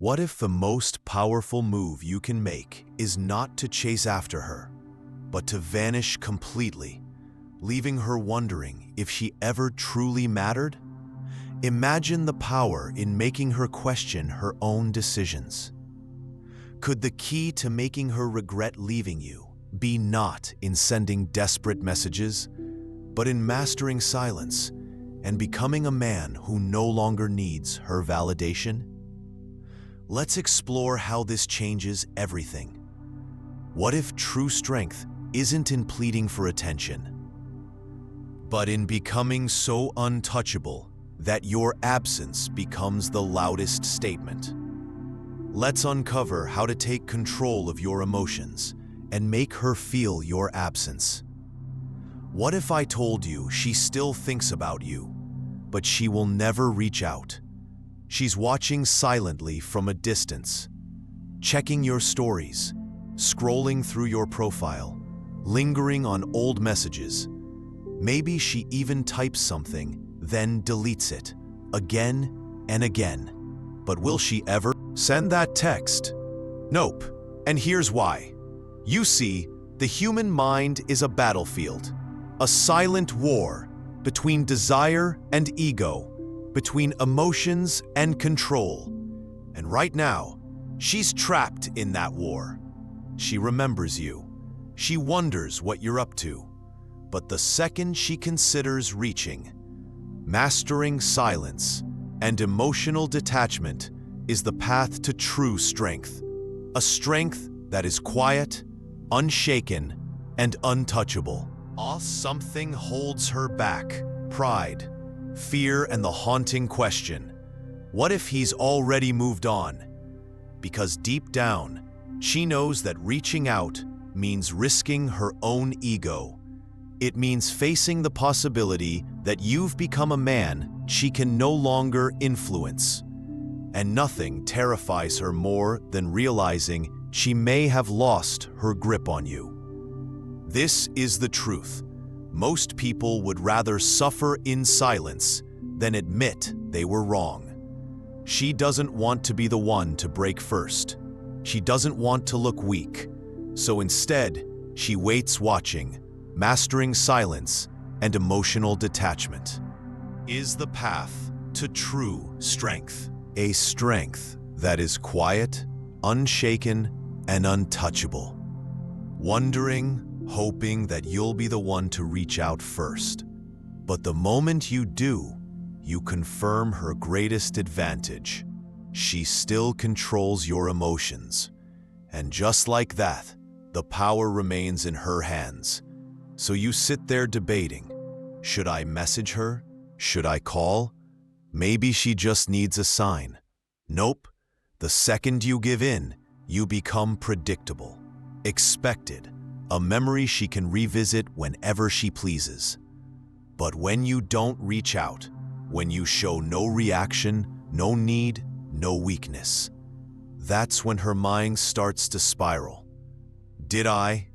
What if the most powerful move you can make is not to chase after her, but to vanish completely, leaving her wondering if she ever truly mattered? Imagine the power in making her question her own decisions. Could the key to making her regret leaving you be not in sending desperate messages, but in mastering silence and becoming a man who no longer needs her validation? Let's explore how this changes everything. What if true strength isn't in pleading for attention, but in becoming so untouchable that your absence becomes the loudest statement? Let's uncover how to take control of your emotions and make her feel your absence. What if I told you she still thinks about you, but she will never reach out? She's watching silently from a distance, checking your stories, scrolling through your profile, lingering on old messages. Maybe she even types something, then deletes it, again and again. But will she ever send that text? Nope. And here's why. You see, the human mind is a battlefield, a silent war between desire and ego, between emotions and control. And right now, she's trapped in that war. She remembers you. She wonders what you're up to. But the second she considers reaching, mastering silence and emotional detachment is the path to true strength. A strength that is quiet, unshaken, and untouchable. Something holds her back. Pride, fear, and the haunting question, what if he's already moved on? Because deep down, she knows that reaching out means risking her own ego. It means facing the possibility that you've become a man she can no longer influence. And nothing terrifies her more than realizing she may have lost her grip on you. This is the truth. Most people would rather suffer in silence than admit they were wrong. She doesn't want to be the one to break first. She doesn't want to look weak. So instead, she waits watching, mastering silence and emotional detachment. Is the path to true strength. A strength that is quiet, unshaken, and untouchable. Wondering, hoping that you'll be the one to reach out first. But the moment you do, you confirm her greatest advantage. She still controls your emotions. And just like that, the power remains in her hands. So you sit there debating, should I message her? Should I call? Maybe she just needs a sign. Nope. The second you give in, you become predictable, expected, a memory she can revisit whenever she pleases. But when you don't reach out, when you show no reaction, no need, no weakness, that's when her mind starts to spiral. Did I?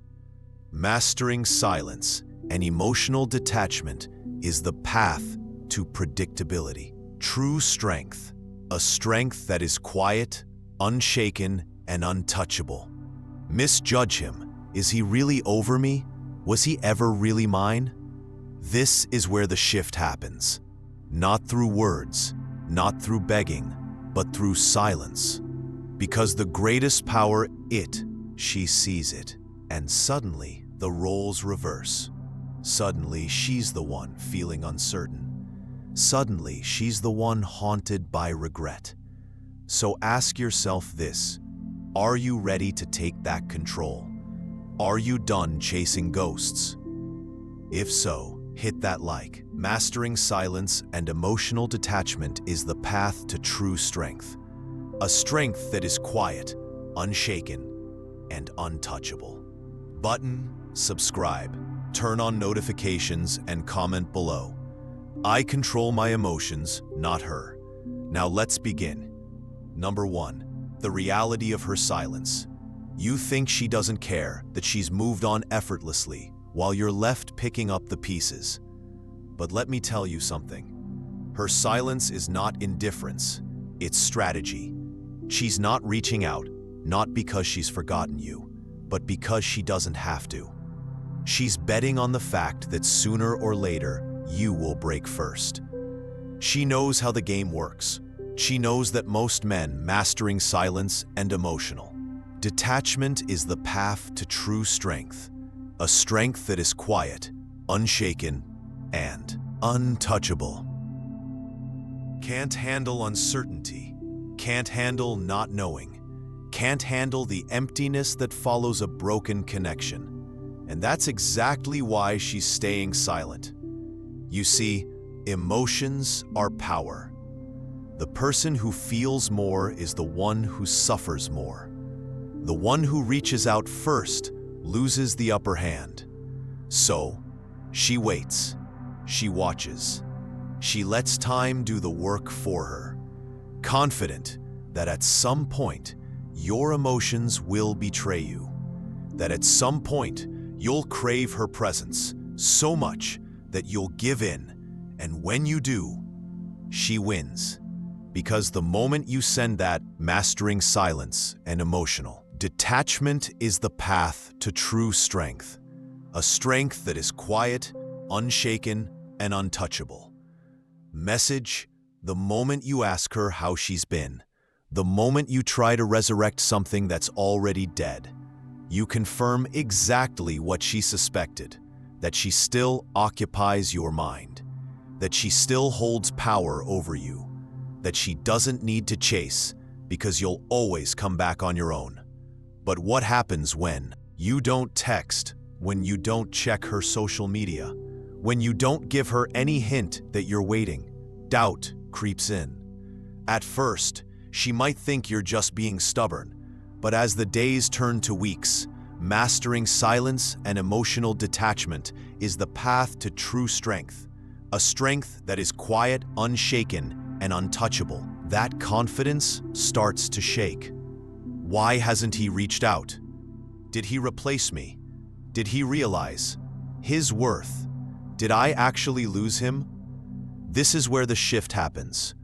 Mastering silence and emotional detachment is the path to predictability. True strength, a strength that is quiet, unshaken, and untouchable. Misjudge him. Is he really over me? Was he ever really mine? This is where the shift happens. Not through words, not through begging, but through silence. Because the greatest power, she sees it. And suddenly, the roles reverse. Suddenly, she's the one feeling uncertain. Suddenly, she's the one haunted by regret. So ask yourself this: are you ready to take back control? Are you done chasing ghosts? If so, hit that like. Mastering silence and emotional detachment is the path to true strength. A strength that is quiet, unshaken, and untouchable. Button, subscribe, turn on notifications, and comment below. I control my emotions, not her. Now let's begin. Number 1, the reality of her silence. You think she doesn't care, that she's moved on effortlessly, while you're left picking up the pieces. But let me tell you something. Her silence is not indifference, it's strategy. She's not reaching out, not because she's forgotten you, but because she doesn't have to. She's betting on the fact that sooner or later, you will break first. She knows how the game works. She knows that most men mastering silence and emotional detachment is the path to true strength, a strength that is quiet, unshaken, and untouchable. Can't handle uncertainty, can't handle not knowing, can't handle the emptiness that follows a broken connection. And that's exactly why she's staying silent. You see, emotions are power. The person who feels more is the one who suffers more. The one who reaches out first loses the upper hand. So, she waits, she watches, she lets time do the work for her, confident that at some point, your emotions will betray you, that at some point, you'll crave her presence so much that you'll give in, and when you do, she wins. Because the moment you send that mastering silence and emotional detachment is the path to true strength, a strength that is quiet, unshaken, and untouchable. Message: the moment you ask her how she's been, the moment you try to resurrect something that's already dead, you confirm exactly what she suspected, that she still occupies your mind, that she still holds power over you, that she doesn't need to chase because you'll always come back on your own. But what happens when you don't text, when you don't check her social media, when you don't give her any hint that you're waiting? Doubt creeps in. At first, she might think you're just being stubborn, but as the days turn to weeks, mastering silence and emotional detachment is the path to true strength, a strength that is quiet, unshaken, and untouchable. That confidence starts to shake. Why hasn't he reached out? Did he replace me? Did he realize his worth? Did I actually lose him? This is where the shift happens,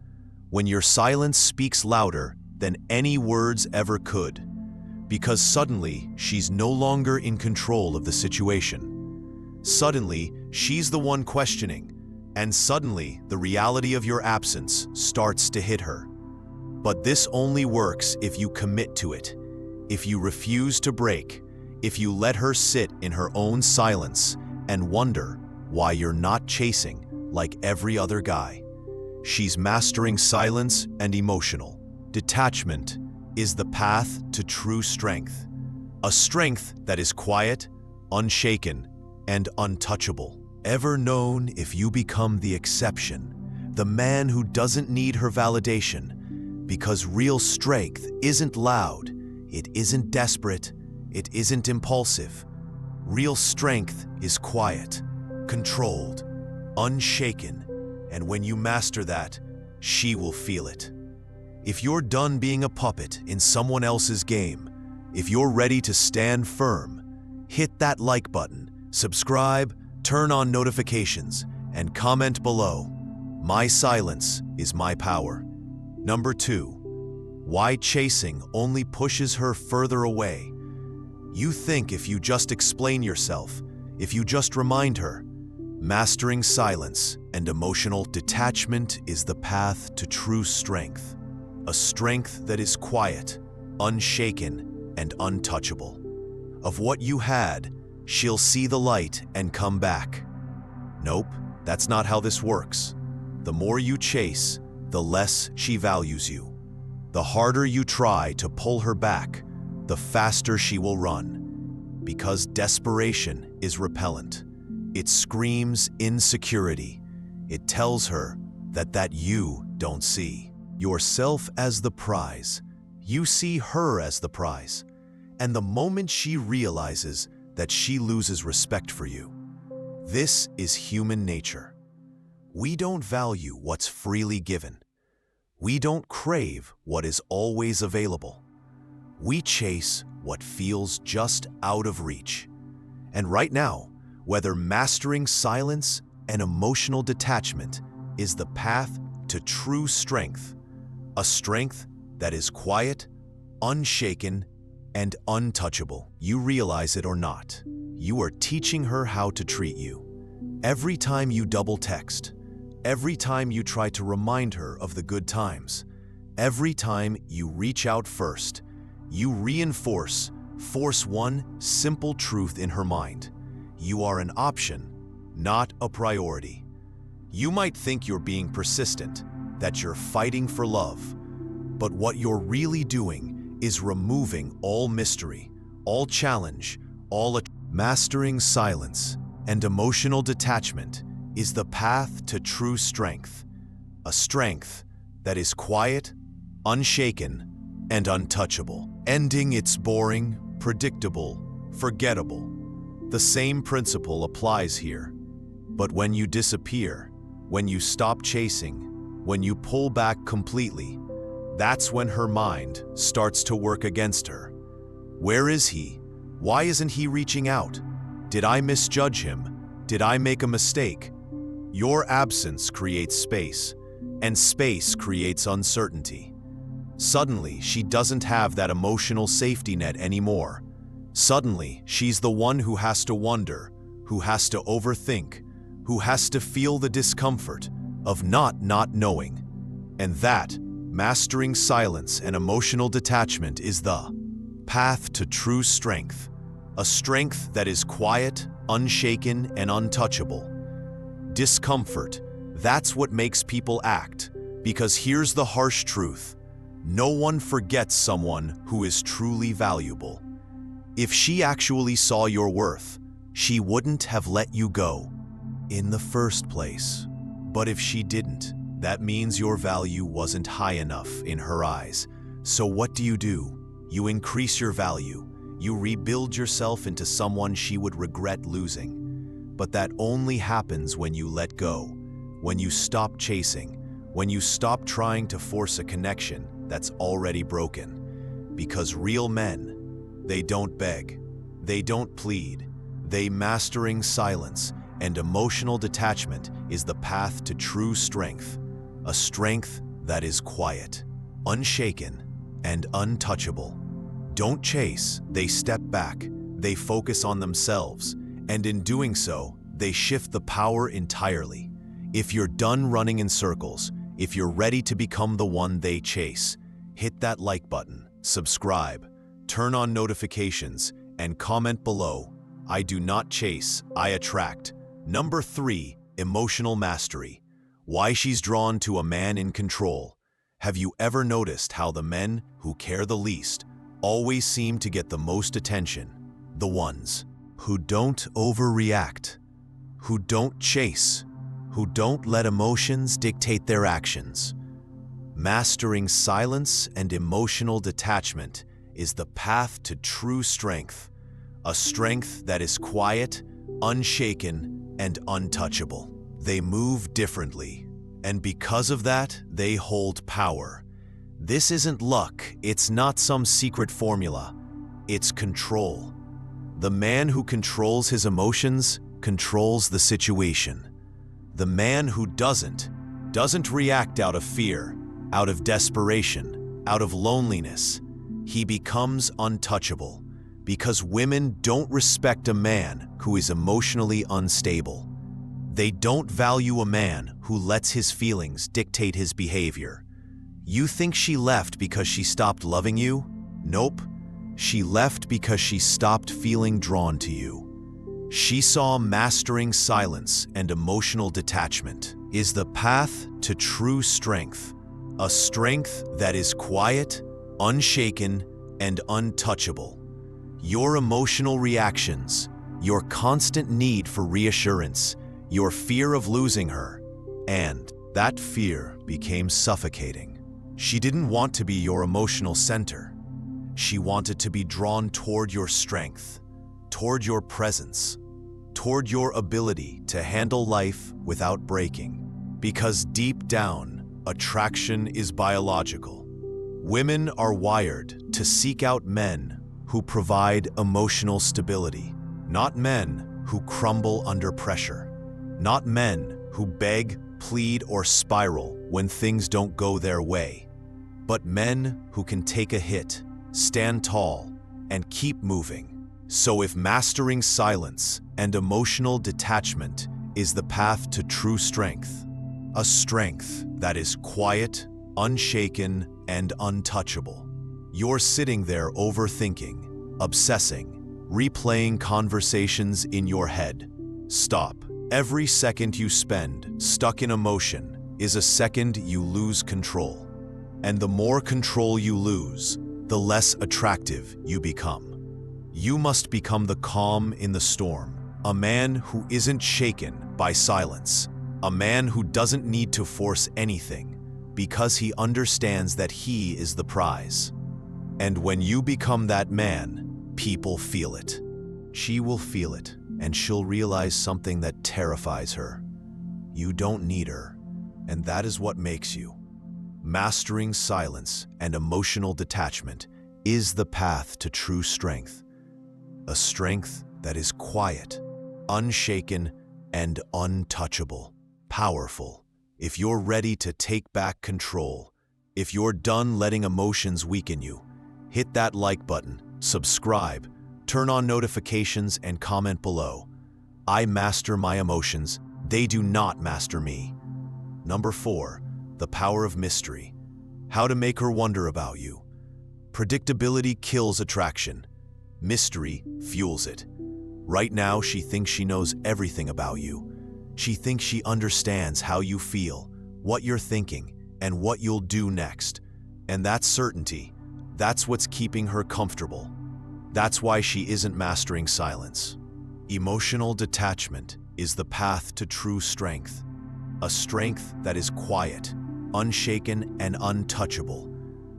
when your silence speaks louder than any words ever could, because suddenly she's no longer in control of the situation. Suddenly, she's the one questioning, and suddenly the reality of your absence starts to hit her. But this only works if you commit to it, if you refuse to break, if you let her sit in her own silence and wonder why you're not chasing like every other guy. She's mastering silence and emotional detachment is the path to true strength, a strength that is quiet, unshaken, and untouchable. Ever known if you become the exception, the man who doesn't need her validation, because real strength isn't loud, it isn't desperate, it isn't impulsive. Real strength is quiet, controlled, unshaken, and when you master that, she will feel it. If you're done being a puppet in someone else's game, if you're ready to stand firm, hit that like button, subscribe, turn on notifications, and comment below. My silence is my power. Number 2, why chasing only pushes her further away. You think if you just explain yourself, if you just remind her, mastering silence and emotional detachment is the path to true strength, a strength that is quiet, unshaken, and untouchable. Of what you had, she'll see the light and come back. Nope, that's not how this works. The more you chase, the less she values you. The harder you try to pull her back, the faster she will run. Because desperation is repellent. It screams insecurity. It tells her that you don't see yourself as the prize. You see her as the prize. And the moment she realizes that she loses respect for you, this is human nature. We don't value what's freely given. We don't crave what is always available. We chase what feels just out of reach. And right now, whether mastering silence and emotional detachment is the path to true strength, a strength that is quiet, unshaken, and untouchable. You realize it or not, you are teaching her how to treat you. Every time you double text, every time you try to remind her of the good times, every time you reach out first, you force one simple truth in her mind. You are an option, not a priority. You might think you're being persistent, that you're fighting for love, but what you're really doing is removing all mystery, all challenge, mastering silence and emotional detachment is the path to true strength, a strength that is quiet, unshaken, and untouchable. Ending its boring, predictable, forgettable. The same principle applies here. But when you disappear, when you stop chasing, when you pull back completely, that's when her mind starts to work against her. Where is he? Why isn't he reaching out? Did I misjudge him? Did I make a mistake? Your absence creates space, and space creates uncertainty. Suddenly, she doesn't have that emotional safety net anymore. Suddenly, she's the one who has to wonder, who has to overthink, who has to feel the discomfort of not knowing. And that, mastering silence and emotional detachment, is the path to true strength, a strength that is quiet, unshaken, and untouchable. Discomfort, that's what makes people act, because here's the harsh truth. No one forgets someone who is truly valuable. If she actually saw your worth, she wouldn't have let you go in the first place. But if she didn't, that means your value wasn't high enough in her eyes. So what do? You increase your value. You rebuild yourself into someone she would regret losing. But that only happens when you let go, when you stop chasing, when you stop trying to force a connection that's already broken. Because real men, they don't beg, they don't plead, they mastering silence and emotional detachment is the path to true strength, a strength that is quiet, unshaken, and untouchable. Don't chase, they step back, they focus on themselves, and in doing so, they shift the power entirely. If you're done running in circles, if you're ready to become the one they chase, hit that like button, subscribe, turn on notifications, and comment below. I do not chase, I attract. Number 3, emotional mastery. Why she's drawn to a man in control. Have you ever noticed how the men who care the least always seem to get the most attention? The ones who don't overreact, who don't chase, who don't let emotions dictate their actions. Mastering silence and emotional detachment is the path to true strength, a strength that is quiet, unshaken, and untouchable. They move differently, and because of that, they hold power. This isn't luck, it's not some secret formula, it's control. The man who controls his emotions controls the situation. The man who doesn't react out of fear, out of desperation, out of loneliness. He becomes untouchable because women don't respect a man who is emotionally unstable. They don't value a man who lets his feelings dictate his behavior. You think she left because she stopped loving you? Nope. She left because she stopped feeling drawn to you. She saw mastering silence and emotional detachment is the path to true strength, a strength that is quiet, unshaken, and untouchable. Your emotional reactions, your constant need for reassurance, your fear of losing her, and that fear became suffocating. She didn't want to be your emotional center. She wanted to be drawn toward your strength, toward your presence, toward your ability to handle life without breaking. Because deep down, attraction is biological. Women are wired to seek out men who provide emotional stability, not men who crumble under pressure, not men who beg, plead, or spiral when things don't go their way, but men who can take a hit, stand tall, and keep moving. So if mastering silence and emotional detachment is the path to true strength, a strength that is quiet, unshaken, and untouchable, you're sitting there overthinking, obsessing, replaying conversations in your head. Stop. Every second you spend stuck in emotion is a second you lose control. And the more control you lose, the less attractive you become. You must become the calm in the storm, a man who isn't shaken by silence, a man who doesn't need to force anything because he understands that he is the prize. And when you become that man, people feel it. She will feel it, and she'll realize something that terrifies her. You don't need her, and that is what makes you. Mastering silence and emotional detachment is the path to true strength. A strength that is quiet, unshaken, and untouchable. Powerful. If you're ready to take back control, if you're done letting emotions weaken you, hit that like button, subscribe, turn on notifications, and comment below. I master my emotions, they do not master me. Number 4, the power of mystery. How to make her wonder about you. Predictability kills attraction. Mystery fuels it. Right now, she thinks she knows everything about you. She thinks she understands how you feel, what you're thinking, and what you'll do next. And that certainty, that's what's keeping her comfortable. That's why she isn't mastering silence. Emotional detachment is the path to true strength. A strength that is quiet, unshaken, and untouchable.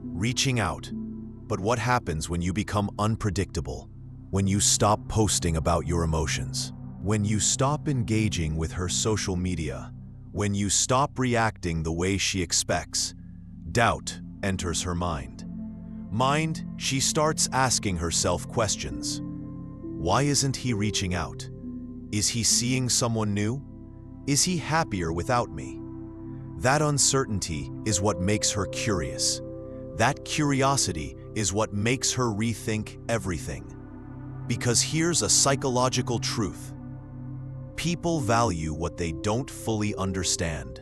Reaching out. But what happens when you become unpredictable? When you stop posting about your emotions? When you stop engaging with her social media? When you stop reacting the way she expects? Doubt enters her mind. She starts asking herself questions. Why isn't he reaching out? Is he seeing someone new? Is he happier without me? That uncertainty is what makes her curious. That curiosity is what makes her rethink everything. Because here's a psychological truth. People value what they don't fully understand.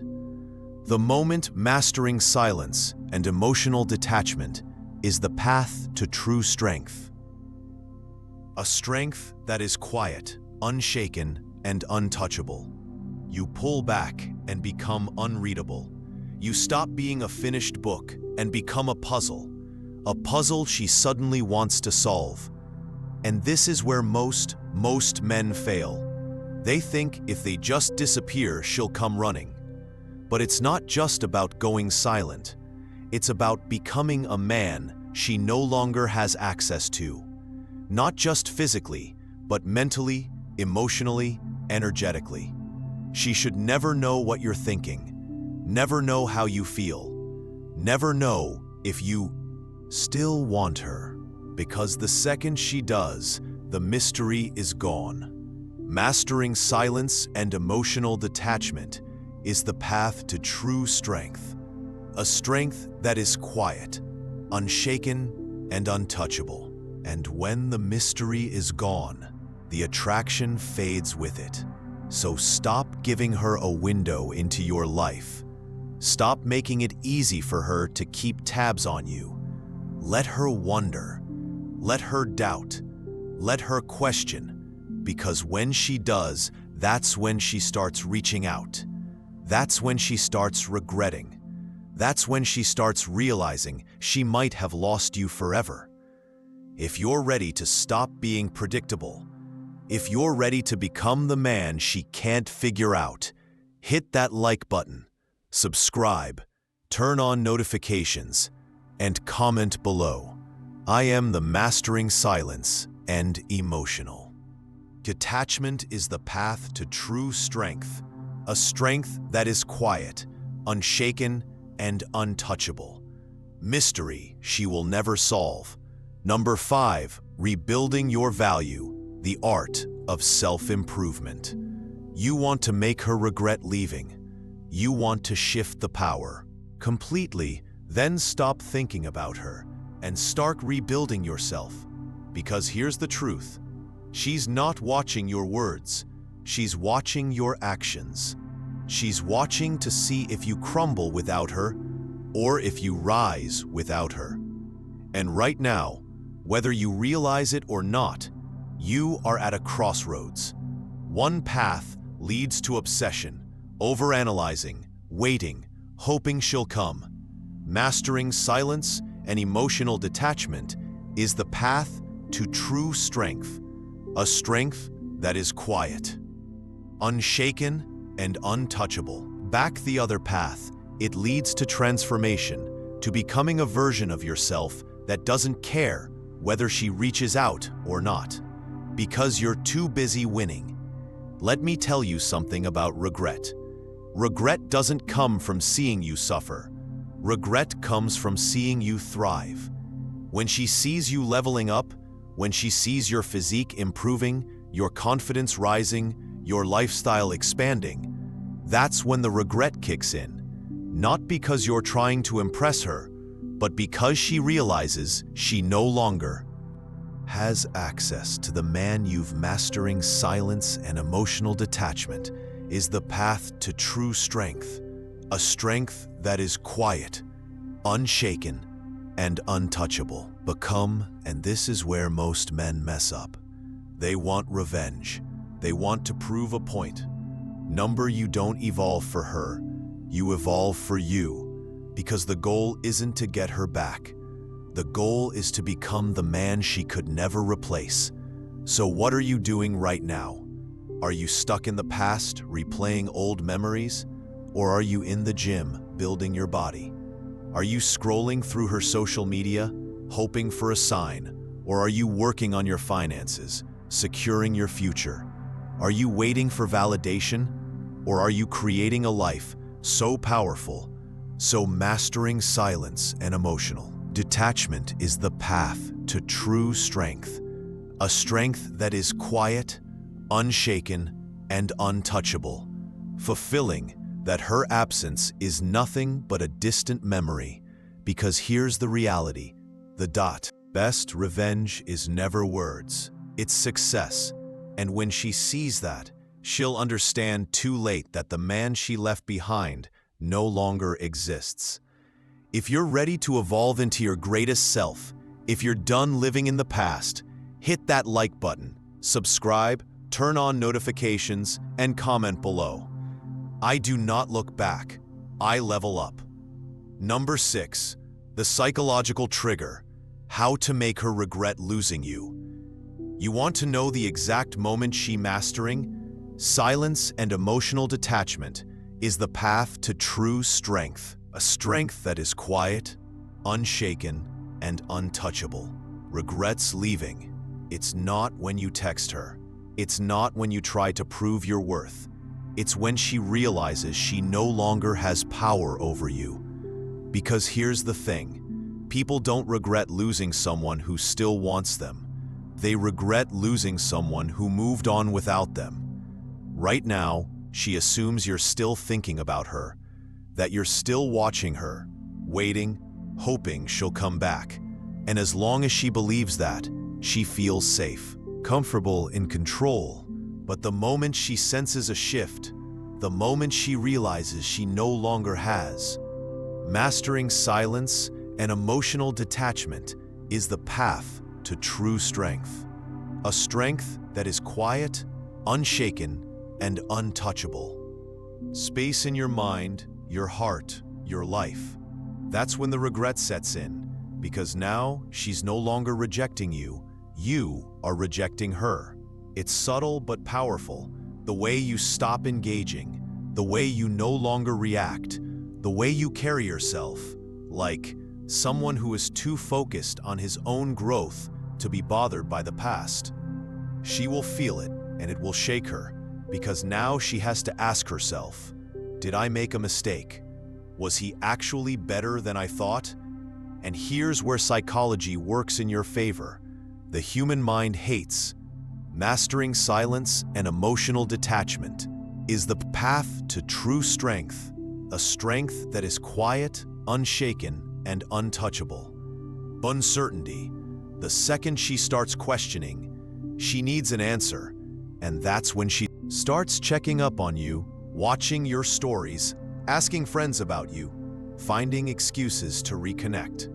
The moment mastering silence and emotional detachment is the path to true strength. A strength that is quiet, unshaken, and untouchable. You pull back and become unreadable. You stop being a finished book and become a puzzle she suddenly wants to solve. And this is where most men fail. They think if they just disappear, she'll come running. But it's not just about going silent. It's about becoming a man she no longer has access to. Not just physically, but mentally, emotionally, energetically. She should never know what you're thinking, never know how you feel, never know if you still want her. Because the second she does, the mystery is gone. Mastering silence and emotional detachment is the path to true strength. A strength that is quiet, unshaken, and untouchable. And when the mystery is gone, the attraction fades with it. So stop giving her a window into your life. Stop making it easy for her to keep tabs on you. Let her wonder. Let her doubt. Let her question. Because when she does, that's when she starts reaching out. That's when she starts regretting. That's when she starts realizing she might have lost you forever. If you're ready to stop being predictable, if you're ready to become the man she can't figure out, hit that like button, subscribe, turn on notifications, and comment below. I am the mastering silence and emotional. Detachment is the path to true strength, a strength that is quiet, unshaken, and untouchable. Mystery she will never solve. Number 5, rebuilding your value, the art of self-improvement. You want to make her regret leaving. You want to shift the power completely Then stop thinking about her and start rebuilding yourself. Because here's the truth. She's not watching your words. She's watching your actions. She's watching to see if you crumble without her or if you rise without her. And right now, whether you realize it or not, you are at a crossroads. One path leads to obsession, overanalyzing, waiting, hoping she'll come. Mastering silence and emotional detachment is the path to true strength, a strength that is quiet, unshaken, and untouchable. Back the other path, it leads to transformation, to becoming a version of yourself that doesn't care whether she reaches out or not, because you're too busy winning. Let me tell you something about regret. Regret doesn't come from seeing you suffer. Regret comes from seeing you thrive. When she sees you leveling up, when she sees your physique improving, your confidence rising, your lifestyle expanding, that's when the regret kicks in. Not because you're trying to impress her, but because she realizes she no longer has access to the man you've. Mastering silence and emotional detachment is the path to true strength, a strength that is quiet, unshaken, and untouchable. And this is where most men mess up. They want revenge. They want to prove a point. You don't evolve for her, you evolve for you, because the goal isn't to get her back. The goal is to become the man she could never replace. So what are you doing right now? Are you stuck in the past, replaying old memories? Or are you in the gym, building your body? Are you scrolling through her social media, hoping for a sign? Or are you working on your finances, securing your future? Are you waiting for validation? Or are you creating a life so powerful, so mastering silence and emotional detachment is the path to true strength, a strength that is quiet, unshaken, and untouchable, fulfilling that her absence is nothing but a distant memory, because here's the reality, best revenge is never words, it's success, and when she sees that, she'll understand too late that the man she left behind no longer exists. If you're ready to evolve into your greatest self, if you're done living in the past, hit that like button, subscribe, turn on notifications, and comment below. I do not look back, I level up. Number 6, the psychological trigger, how to make her regret losing you. You want to know the exact moment she mastering? Silence and emotional detachment is the path to true strength, a strength that is quiet, unshaken, and untouchable. Regrets leaving. It's not when you text her. It's not when you try to prove your worth. It's when she realizes she no longer has power over you. Because here's the thing, people don't regret losing someone who still wants them. They regret losing someone who moved on without them. Right now, she assumes you're still thinking about her, that you're still watching her, waiting, hoping she'll come back. And as long as she believes that, she feels safe, comfortable, in control. But the moment she senses a shift, the moment she realizes she no longer has, mastering silence and emotional detachment is the path to true strength. A strength that is quiet, unshaken, and untouchable. Space in your mind, your heart, your life. That's when the regret sets in, because now she's no longer rejecting you, you are rejecting her. It's subtle but powerful, the way you stop engaging, the way you no longer react, the way you carry yourself, like someone who is too focused on his own growth to be bothered by the past. She will feel it, and it will shake her, because now she has to ask herself, did I make a mistake? Was he actually better than I thought? And here's where psychology works in your favor. The human mind hates. Mastering silence and emotional detachment is the path to true strength, a strength that is quiet, unshaken, and untouchable. Uncertainty. The second she starts questioning, she needs an answer, and that's when she starts checking up on you, watching your stories, asking friends about you, finding excuses to reconnect.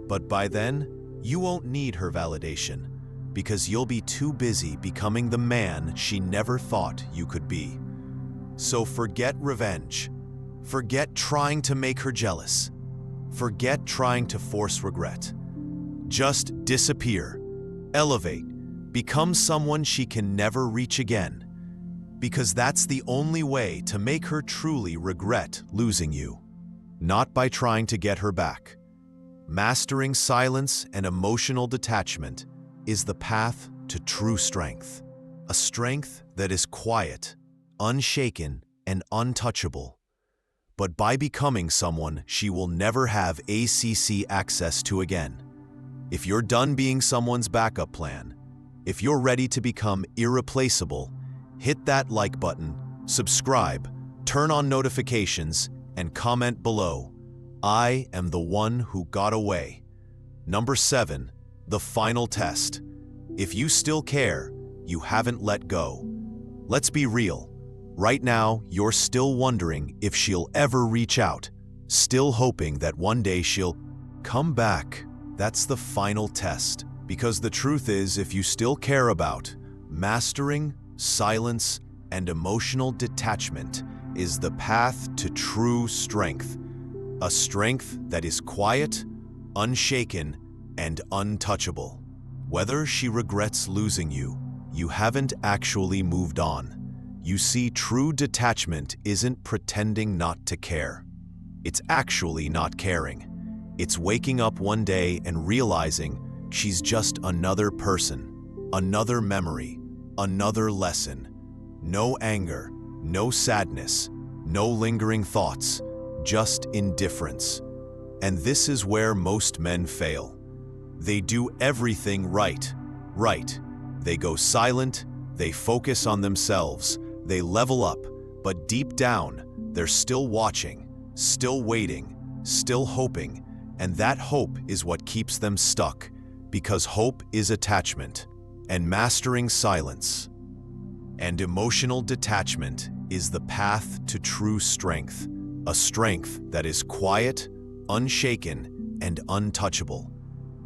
But by then, you won't need her validation, because you'll be too busy becoming the man she never thought you could be. So forget revenge. Forget trying to make her jealous. Forget trying to force regret. Just disappear, elevate, become someone she can never reach again, because that's the only way to make her truly regret losing you. Not by trying to get her back. Mastering silence and emotional detachment is the path to true strength. A strength that is quiet, unshaken, and untouchable. But by becoming someone she will never have access to again. If you're done being someone's backup plan, if you're ready to become irreplaceable, hit that like button, subscribe, turn on notifications, and comment below. I am the one who got away. Number 7, the final test. If you still care, you haven't let go. Let's be real. Right now, you're still wondering if she'll ever reach out, still hoping that one day she'll come back. That's the final test. Because the truth is, if you still care about mastering, silence, and emotional detachment is the path to true strength. A strength that is quiet, unshaken, and untouchable. Whether she regrets losing you, you haven't actually moved on. You see, true detachment isn't pretending not to care. It's actually not caring. It's waking up one day and realizing she's just another person, another memory, another lesson. No anger, no sadness, no lingering thoughts, just indifference. And this is where most men fail. They do everything right. They go silent, they focus on themselves, they level up, but deep down, they're still watching, still waiting, still hoping, and that hope is what keeps them stuck, because hope is attachment, and mastering silence and emotional detachment is the path to true strength, a strength that is quiet, unshaken, and untouchable.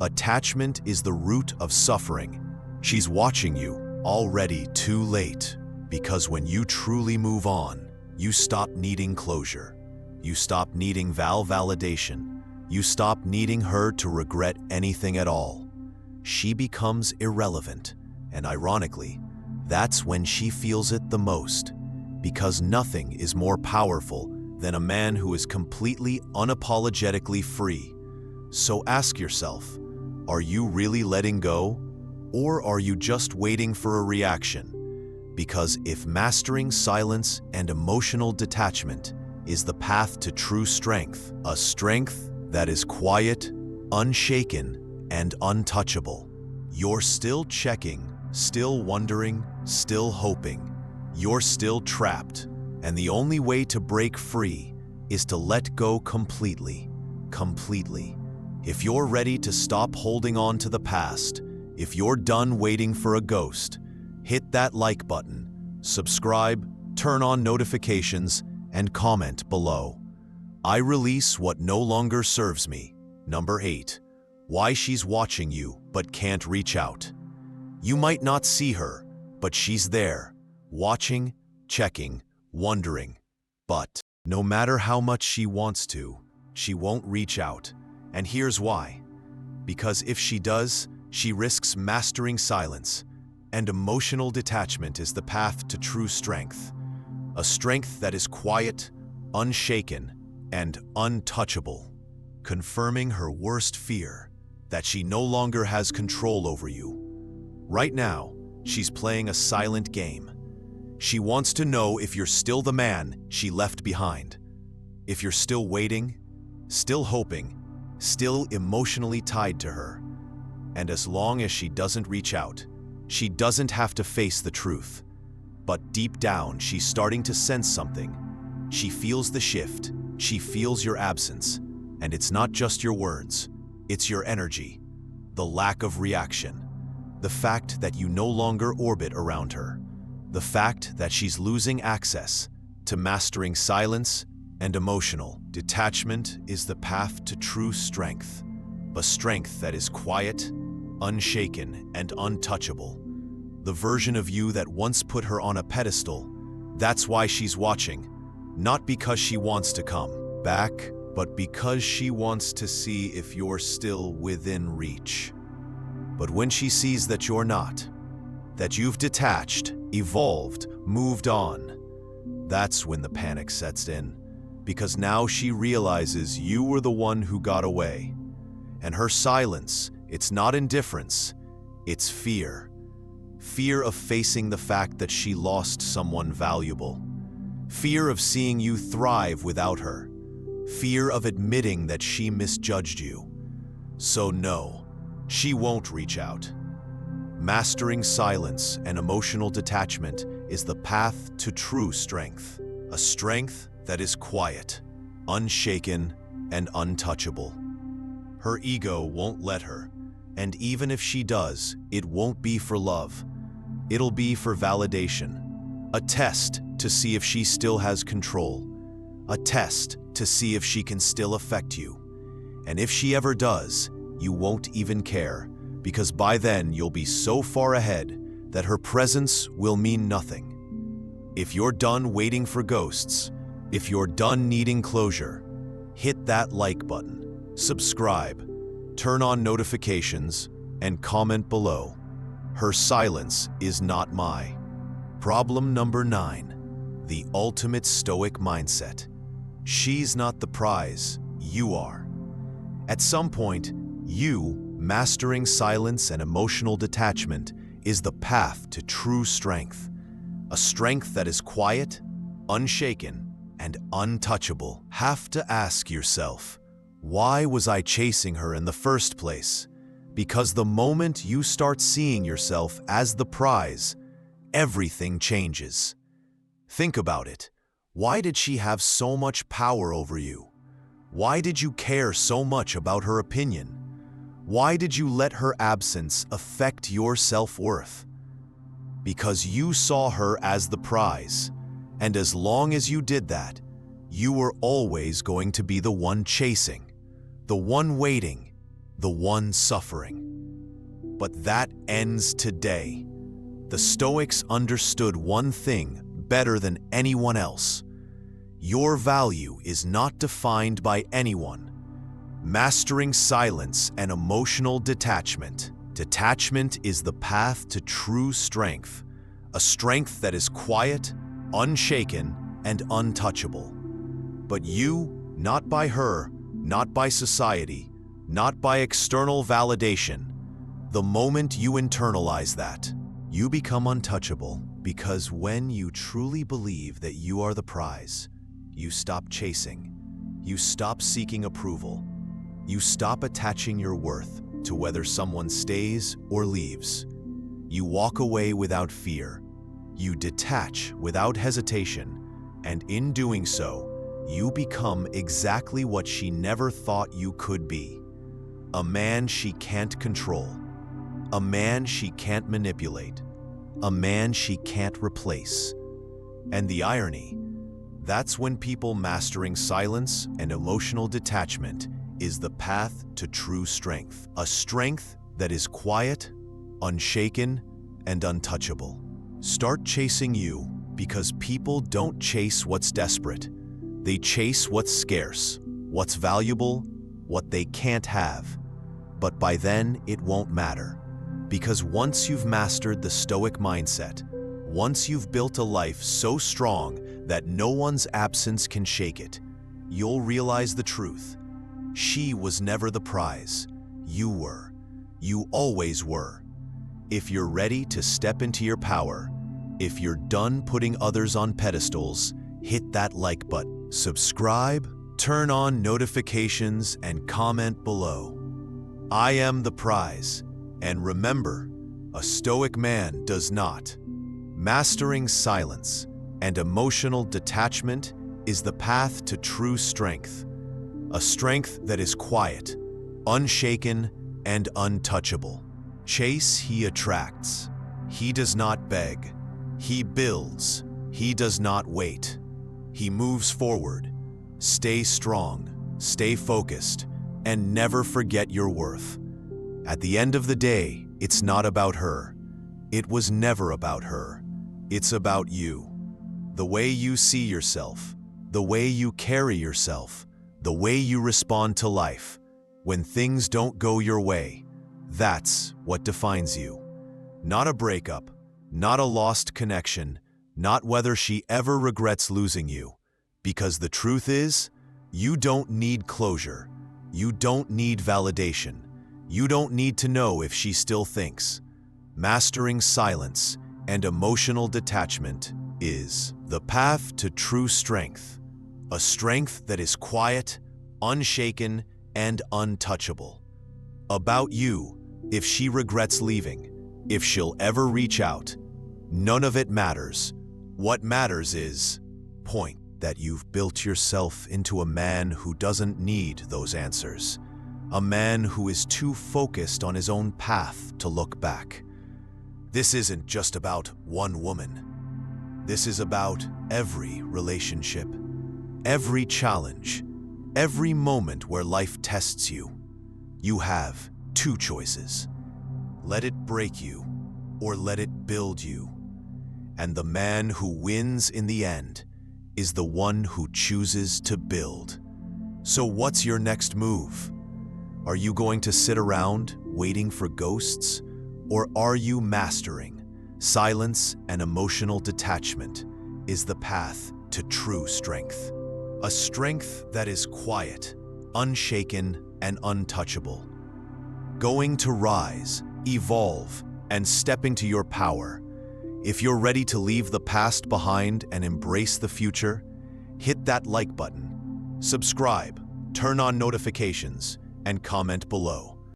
Attachment is the root of suffering. She's watching you, already too late, because when you truly move on, you stop needing closure. You stop needing validation. You stop needing her to regret anything at all. She becomes irrelevant, and ironically, that's when she feels it the most, because nothing is more powerful than a man who is completely unapologetically free. So ask yourself, are you really letting go, or are you just waiting for a reaction? Because if mastering silence and emotional detachment is the path to true strength, a strength that is quiet, unshaken, and untouchable, you're still checking, still wondering, still hoping. You're still trapped, and the only way to break free is to let go completely. If you're ready to stop holding on to the past, if you're done waiting for a ghost, hit that like button, subscribe, turn on notifications, and comment below. I release what no longer serves me. Number 8. Why she's watching you but can't reach out. You might not see her, but she's there, watching, checking, wondering. But no matter how much she wants to, she won't reach out. And here's why. Because if she does, she risks mastering silence, and emotional detachment is the path to true strength. A strength that is quiet, unshaken, and untouchable, confirming her worst fear, that she no longer has control over you. Right now, she's playing a silent game. She wants to know if you're still the man she left behind. If you're still waiting, still hoping, still emotionally tied to her. And as long as she doesn't reach out, she doesn't have to face the truth. But deep down, she's starting to sense something. She feels the shift. She feels your absence. And it's not just your words, it's your energy, the lack of reaction, the fact that you no longer orbit around her, the fact that she's losing access to mastering silence and emotional detachment is the path to true strength, a strength that is quiet, unshaken, and untouchable. The version of you that once put her on a pedestal, that's why she's watching, not because she wants to come back, but because she wants to see if you're still within reach. But when she sees that you're not, that you've detached, evolved, moved on, that's when the panic sets in, because now she realizes you were the one who got away. And her silence, it's not indifference, it's fear. Fear of facing the fact that she lost someone valuable. Fear of seeing you thrive without her. Fear of admitting that she misjudged you. So no, she won't reach out. Mastering silence and emotional detachment is the path to true strength. A strength that is quiet, unshaken, and untouchable. Her ego won't let her, and even if she does, it won't be for love. It'll be for validation. A test to see if she still has control. A test to see if she can still affect you. And if she ever does, you won't even care, because by then you'll be so far ahead that her presence will mean nothing. If you're done waiting for ghosts, if you're done needing closure, hit that like button, subscribe, turn on notifications, and comment below. Her silence is not my. Problem number 9, the ultimate Stoic mindset. She's not the prize, you are. At some point, you, mastering silence and emotional detachment, is the path to true strength. A strength that is quiet, unshaken, and untouchable. Have to ask yourself, why was I chasing her in the first place? Because the moment you start seeing yourself as the prize, everything changes. Think about it. Why did she have so much power over you? Why did you care so much about her opinion? Why did you let her absence affect your self-worth? Because you saw her as the prize, and as long as you did that, you were always going to be the one chasing, the one waiting, the one suffering. But that ends today. The Stoics understood one thing better than anyone else. Your value is not defined by anyone. Mastering silence and emotional detachment. Detachment is the path to true strength, a strength that is quiet, unshaken, and untouchable. But you, not by her, not by society, not by external validation. The moment you internalize that, you become untouchable, because when you truly believe that you are the prize, you stop chasing, you stop seeking approval, you stop attaching your worth to whether someone stays or leaves. You walk away without fear, you detach without hesitation, and in doing so, you become exactly what she never thought you could be. A man she can't control, a man she can't manipulate, a man she can't replace. And the irony, that's when people mastering silence and emotional detachment is the path to true strength. A strength that is quiet, unshaken, and untouchable. Start chasing you, because people don't chase what's desperate. They chase what's scarce, what's valuable, what they can't have. But by then, it won't matter. Because once you've mastered the Stoic mindset, once you've built a life so strong that no one's absence can shake it, you'll realize the truth. She was never the prize. You were. You always were. If you're ready to step into your power, if you're done putting others on pedestals, hit that like button, subscribe, turn on notifications, and comment below. I am the prize. And remember, a Stoic man does not. Mastering silence and emotional detachment is the path to true strength. a strength that is quiet, unshaken, and untouchable. Chase, he attracts. He does not beg. He builds. He does not wait. He moves forward. Stay strong, stay focused, and never forget your worth. At the end of the day, it's not about her. It was never about her. It's about you. The way you see yourself, the way you carry yourself, the way you respond to life. When things don't go your way, that's what defines you. Not a breakup, not a lost connection, not whether she ever regrets losing you. Because the truth is, you don't need closure. You don't need validation. You don't need to know if she still thinks. Mastering silence and emotional detachment is the path to true strength. A strength that is quiet, unshaken, and untouchable. About you, if she regrets leaving, if she'll ever reach out, none of it matters. What matters is point that you've built yourself into a man who doesn't need those answers. A man who is too focused on his own path to look back. This isn't just about one woman. This is about every relationship, every challenge, every moment where life tests you. You have two choices. Let it break you, or let it build you. And the man who wins in the end is the one who chooses to build. So what's your next move? Are you going to sit around waiting for ghosts? Or are you mastering? Silence and emotional detachment is the path to true strength. A strength that is quiet, unshaken, and untouchable. Going to rise, evolve, and step into your power. If you're ready to leave the past behind and embrace the future, hit that like button, subscribe, turn on notifications, and comment below.